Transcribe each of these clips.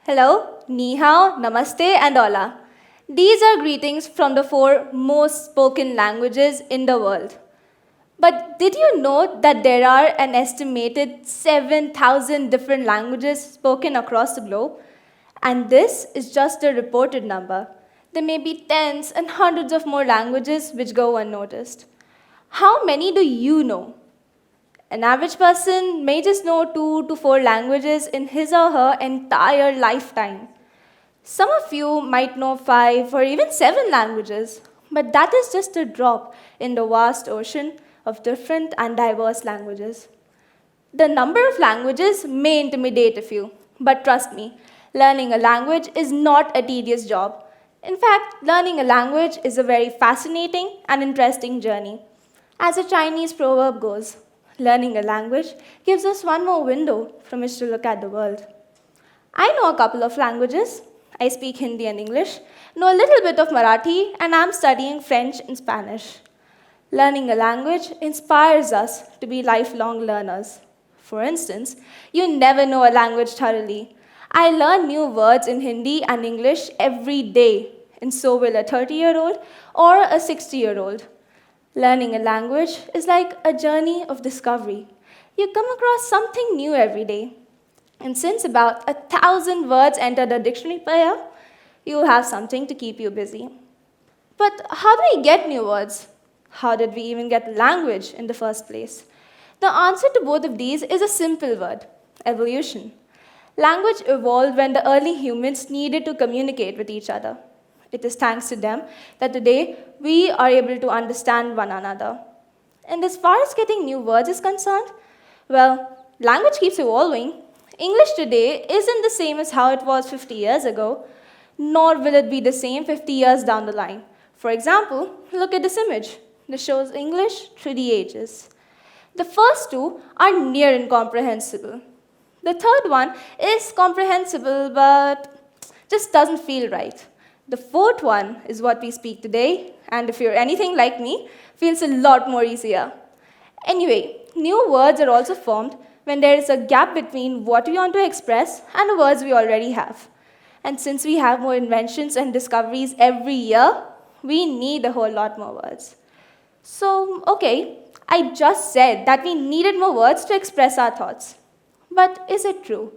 Hello, ni hao, namaste, and hola. These are greetings from the four most spoken languages in the world. But did you know that there are an estimated 7,000 different languages spoken across the globe? And this is just a reported number. There may be tens and hundreds of more languages which go unnoticed. How many do you know? An average person may just know 2 to 4 languages in his or her entire lifetime. Some of you might know 5 or even 7 languages, but that is just a drop in the vast ocean of different and diverse languages. The number of languages may intimidate a few, but trust me, learning a language is not a tedious job. In fact, learning a language is a very fascinating and interesting journey. As a Chinese proverb goes, learning a language gives us one more window from which to look at the world. I know a couple of languages. I speak Hindi and English, know a little bit of Marathi, and I'm studying French and Spanish. Learning a language inspires us to be lifelong learners. For instance, you never know a language thoroughly. I learn new words in Hindi and English every day, and so will a 30-year-old or a 60-year-old. Learning a language is like a journey of discovery. You come across something new every day. And since about 1,000 words enter the dictionary per year, you have something to keep you busy. But how do we get new words? How did we even get language in the first place? The answer to both of these is a simple word: evolution. Language evolved when the early humans needed to communicate with each other. It is thanks to them that today we are able to understand one another. And as far as getting new words is concerned, well, language keeps evolving. English today isn't the same as how it was 50 years ago, nor will it be the same 50 years down the line. For example, look at this image. This shows English through the ages. The first two are near incomprehensible. The third one is comprehensible but just doesn't feel right. The fourth one is what we speak today, and if you're anything like me, feels a lot more easier. Anyway, new words are also formed when there is a gap between what we want to express and the words we already have. And since we have more inventions and discoveries every year, we need a whole lot more words. So, okay, I just said that we needed more words to express our thoughts. But is it true?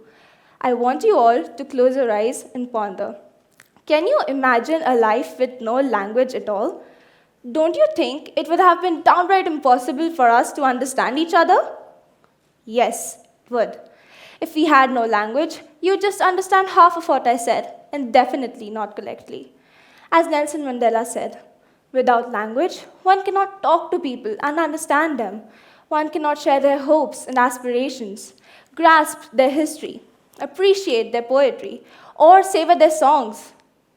I want you all to close your eyes and ponder. Can you imagine a life with no language at all? Don't you think it would have been downright impossible for us to understand each other? Yes, it would. If we had no language, you'd just understand half of what I said, and definitely not correctly. As Nelson Mandela said, without language, one cannot talk to people and understand them. One cannot share their hopes and aspirations, grasp their history, appreciate their poetry, or savor their songs.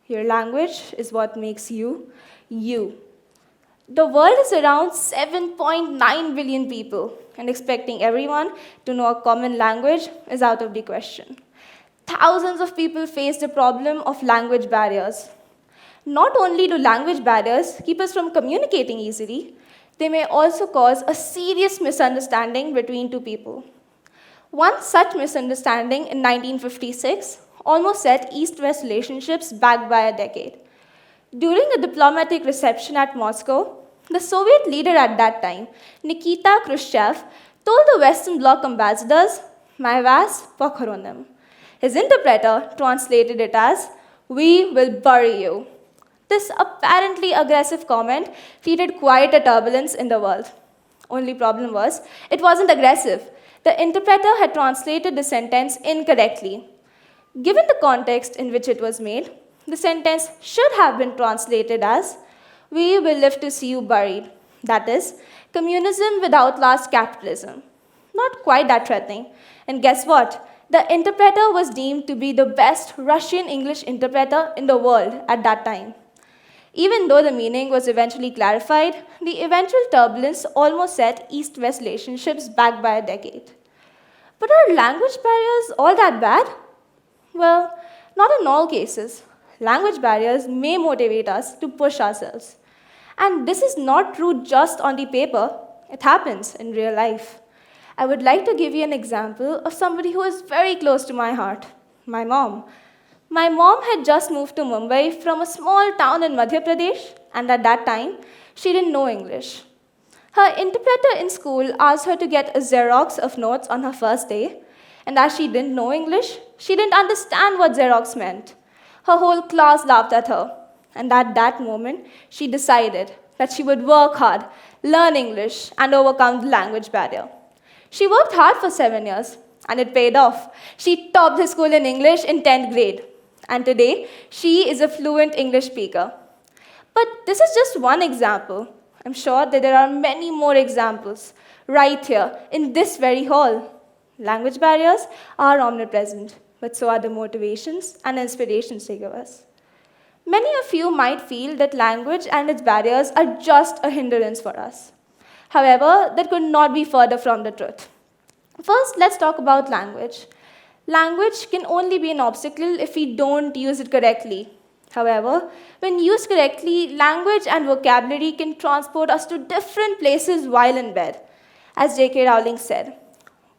Your language is what makes you, you. The world is around 7.9 billion people, and expecting everyone to know a common language is out of the question. Thousands of people face the problem of language barriers. Not only do language barriers keep us from communicating easily, they may also cause a serious misunderstanding between two people. One such misunderstanding in 1956 almost set East-West relationships back by a decade. During a diplomatic reception at Moscow, the Soviet leader at that time, Nikita Khrushchev, told the Western Bloc ambassadors, "My vas pokhoronim." His interpreter translated it as, "We will bury you." This apparently aggressive comment created quite a turbulence in the world. Only problem was, it wasn't aggressive. The interpreter had translated the sentence incorrectly. Given the context in which it was made, the sentence should have been translated as, "We will live to see you buried." That is, communism will outlast capitalism. Not quite that threatening. And guess what? The interpreter was deemed to be the best Russian English interpreter in the world at that time. Even though the meaning was eventually clarified, the eventual turbulence almost set East-West relationships back by a decade. But are language barriers all that bad? Well, not in all cases. Language barriers may motivate us to push ourselves. And this is not true just on the paper, it happens in real life. I would like to give you an example of somebody who is very close to my heart, my mom. My mom had just moved to Mumbai from a small town in Madhya Pradesh, and at that time, she didn't know English. Her interpreter in school asked her to get a Xerox of notes on her first day, and as she didn't know English, she didn't understand what Xerox meant. Her whole class laughed at her, and at that moment, she decided that she would work hard, learn English, and overcome the language barrier. She worked hard for 7 years, and it paid off. She topped the school in English in 10th grade, and today, she is a fluent English speaker. But this is just one example. I'm sure that there are many more examples right here in this very hall. Language barriers are omnipresent, but so are the motivations and inspirations they give us. Many of you might feel that language and its barriers are just a hindrance for us. However, that could not be further from the truth. First, let's talk about language. Language can only be an obstacle if we don't use it correctly. However, when used correctly, language and vocabulary can transport us to different places while in bed. As J.K. Rowling said,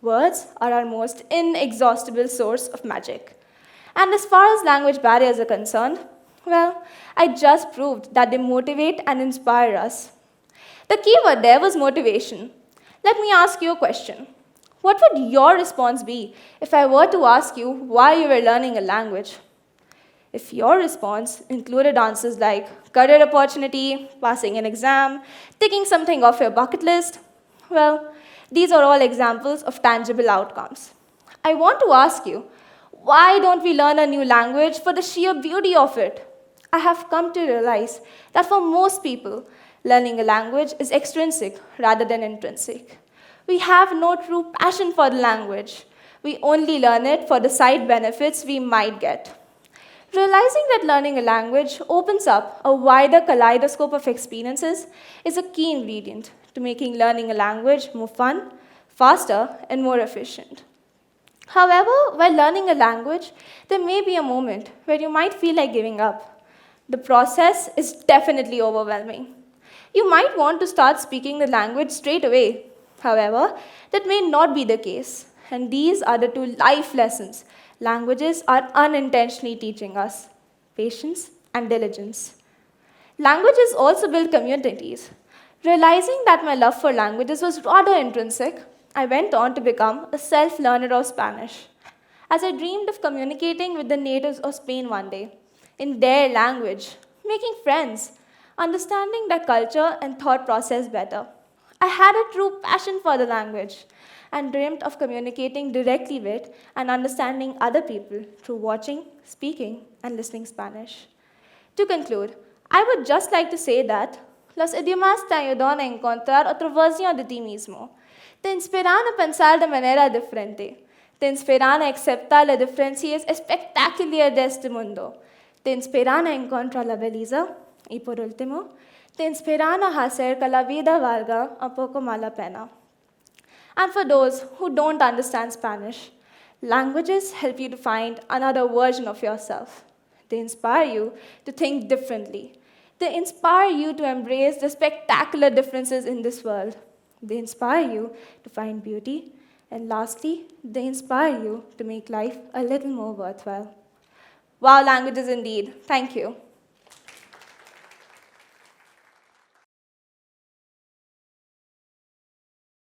words are our most inexhaustible source of magic. And as far as language barriers are concerned, well, I just proved that they motivate and inspire us. The key word there was motivation. Let me ask you a question. What would your response be if I were to ask you why you were learning a language? If your response included answers like career opportunity, passing an exam, ticking something off your bucket list, well, these are all examples of tangible outcomes. I want to ask you, why don't we learn a new language for the sheer beauty of it? I have come to realize that for most people, learning a language is extrinsic rather than intrinsic. We have no true passion for the language. We only learn it for the side benefits we might get. Realizing that learning a language opens up a wider kaleidoscope of experiences is a key ingredient to making learning a language more fun, faster, and more efficient. However, while learning a language, there may be a moment where you might feel like giving up. The process is definitely overwhelming. You might want to start speaking the language straight away. However, that may not be the case, and these are the two life lessons languages are unintentionally teaching us: patience and diligence. Languages also build communities. Realizing that my love for languages was rather intrinsic, I went on to become a self-learner of Spanish, as I dreamed of communicating with the natives of Spain one day, in their language, making friends, understanding their culture and thought process better. I had a true passion for the language and dreamt of communicating directly with and understanding other people through watching, speaking, and listening Spanish. To conclude, I would just like to say that los idiomas te ayudan a encontrar otra versión de ti mismo. Te inspiran a pensar de manera diferente. Te inspiran a aceptar las diferencias espectaculares de este mundo. Te inspiran a encontrar la belleza. Y por último, te inspiran a hacer que la vida valga un poco más la pena. And for those who don't understand Spanish, languages help you to find another version of yourself. They inspire you to think differently. They inspire you to embrace the spectacular differences in this world. They inspire you to find beauty. And lastly, they inspire you to make life a little more worthwhile. Wow, languages indeed. Thank you.